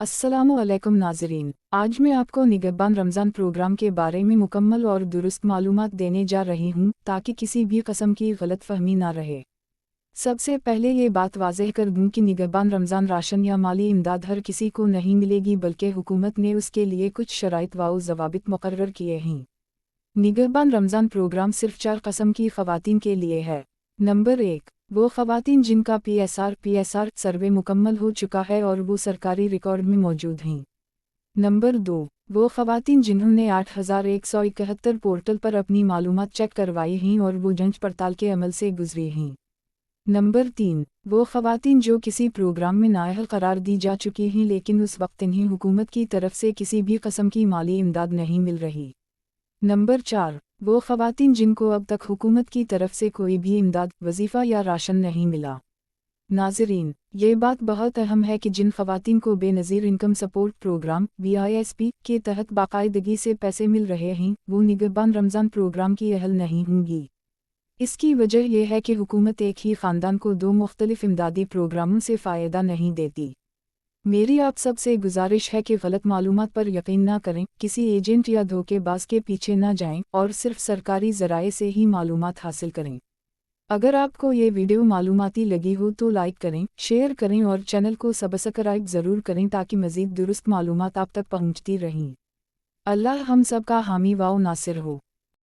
अस्सलामुअलैकुम नाज़रीन, आज मैं आपको निगहबान रमज़ान प्रोग्राम के बारे में मुकम्मल और दुरुस्त मालूमात देने जा रही हूँ ताकि किसी भी किस्म की गलतफहमी ना रहे। सबसे पहले ये बात वाज़ेह कर दूँ कि निगहबान रमज़ान राशन या माली इमदाद हर किसी को नहीं मिलेगी, बल्कि हुकूमत ने उसके लिए कुछ शराइत व ज़वाबित मुकर्रर किए हैं। निगहबान रमज़ान प्रोग्राम सिर्फ 4 किस्म की ख़वातीन के लिए है। नंबर 1, वो ख़वातीन जिनका पीएसआर सर्वे मुकम्मल हो चुका है और वो सरकारी रिकॉर्ड में मौजूद हैं। नंबर 2, वो ख़वातीन जिन्होंने 8171 पोर्टल पर अपनी मालूमात चेक करवाई हैं और वो जांच पड़ताल के अमल से गुजरी हैं। नंबर 3, वो ख़वातीन जो किसी प्रोग्राम में नाअहल करार दी जा चुकी हैं लेकिन उस वक्त इन्हें हुकूमत की तरफ से किसी भी किस्म की माली इमदाद नहीं मिल रही। नंबर 4, वो ख़वातीन जिनको अब तक हुकूमत की तरफ से कोई भी इमदाद, वजीफ़ा या राशन नहीं मिला। नाज़रीन, ये बात बहुत अहम है कि जिन ख़वातीन को Benazir income support programme (BISP) के तहत बाकायदगी से पैसे मिल रहे हैं, वो निगहबान रमज़ान प्रोग्राम की अहल नहीं होंगी। इसकी वजह यह है कि हुकूमत एक ही ख़ानदान को 2 मुख्तलिफ इमदादी प्रोग्रामों से फ़ायदा नहीं देती। मेरी आप सब से गुजारिश है कि गलत मालूमात पर यकीन ना करें, किसी एजेंट या धोखेबाज के पीछे ना जाएं और सिर्फ सरकारी ज़राए से ही मालूमात हासिल करें। अगर आपको ये वीडियो मालूमाती लगी हो तो लाइक करें, शेयर करें और चैनल को सब्सक्राइब ज़रूर करें ताकि मज़ीद दुरुस्त मालूमात आप तक पहुँचती रहें। अल्लाह हम सब का हामी व नासिर हो।